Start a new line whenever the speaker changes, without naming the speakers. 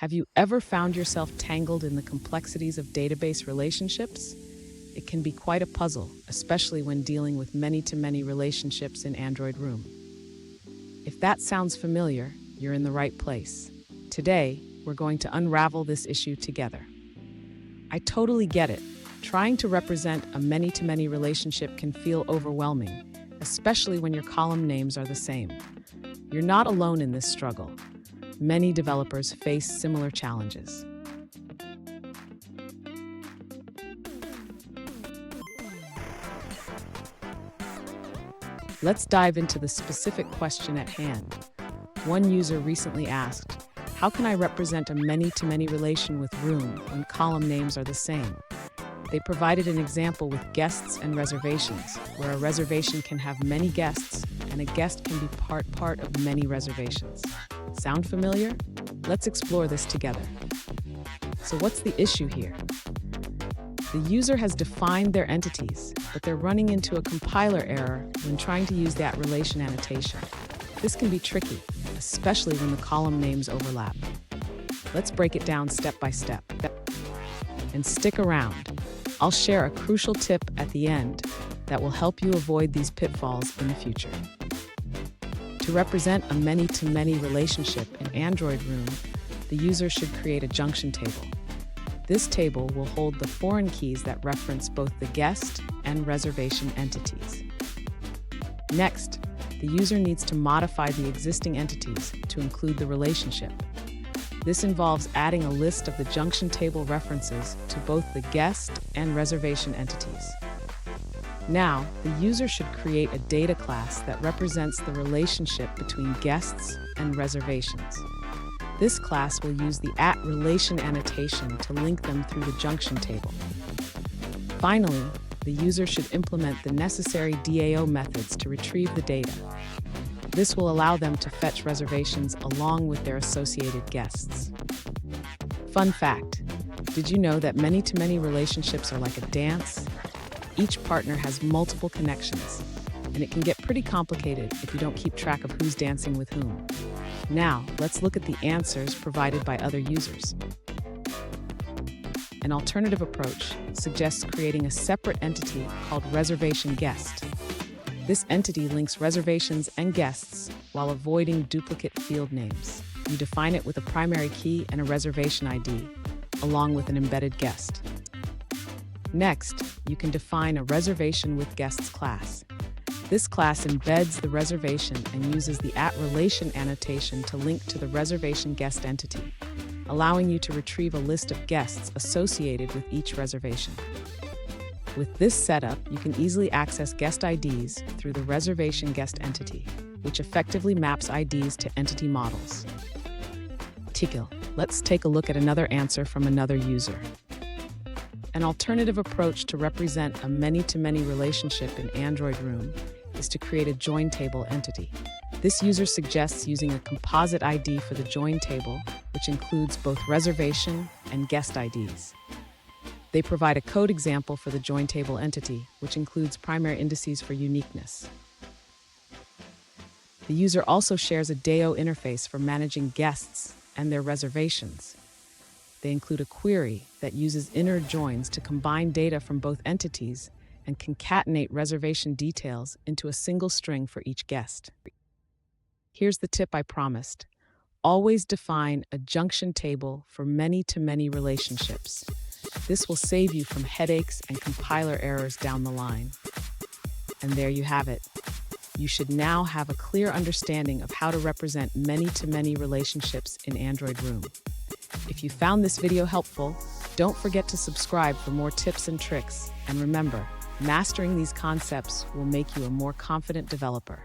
Have you ever found yourself tangled in the complexities of database relationships? It can be quite a puzzle, especially when dealing with many-to-many relationships in Android Room. If that sounds familiar, you're in the right place. Today, we're going to unravel this issue together. I totally get it. Trying to represent a many-to-many relationship can feel overwhelming, especially when your column names are the same. You're not alone in this struggle. Many developers face similar challenges. Let's dive into the specific question at hand. One user recently asked, how can I represent a many-to-many relation with Room when column names are the same? They provided an example with guests and reservations, where a reservation can have many guests and a guest can be part of many reservations. Sound familiar? Let's explore this together. So what's the issue here? The user has defined their entities, but they're running into a compiler error when trying to use that relation annotation. This can be tricky, especially when the column names overlap. Let's break it down step by step. And stick around. I'll share a crucial tip at the end that will help you avoid these pitfalls in the future. To represent a many-to-many relationship in Android Room, the user should create a junction table. This table will hold the foreign keys that reference both the guest and reservation entities. Next, the user needs to modify the existing entities to include the relationship. This involves adding a list of the junction table references to both the guest and reservation entities. Now, the user should create a data class that represents the relationship between guests and reservations. This class will use the @relation annotation to link them through the junction table. Finally, the user should implement the necessary DAO methods to retrieve the data. This will allow them to fetch reservations along with their associated guests. Fun fact, did you know that many-to-many relationships are like a dance? Each partner has multiple connections, and it can get pretty complicated if you don't keep track of who's dancing with whom. Now, let's look at the answers provided by other users. An alternative approach suggests creating a separate entity called reservation guest. This entity links reservations and guests while avoiding duplicate field names. You define it with a primary key and a reservation ID, along with an embedded guest. Next, you can define a reservation with guests class. This class embeds the reservation and uses the @relation annotation to link to the reservation guest entity, allowing you to retrieve a list of guests associated with each reservation. With this setup, you can easily access guest IDs through the reservation guest entity, which effectively maps IDs to entity models. Let's take a look at another answer from another user. An alternative approach to represent a many-to-many relationship in Android Room is to create a join table entity. This user suggests using a composite ID for the join table, which includes both reservation and guest IDs. They provide a code example for the join table entity, which includes primary indices for uniqueness. The user also shares a DAO interface for managing guests and their reservations. They include a query that uses inner joins to combine data from both entities and concatenate reservation details into a single string for each guest. Here's the tip I promised. Always define a junction table for many-to-many relationships. This will save you from headaches and compiler errors down the line. And there you have it. You should now have a clear understanding of how to represent many-to-many relationships in Android Room. If you found this video helpful, don't forget to subscribe for more tips and tricks. And remember, mastering these concepts will make you a more confident developer.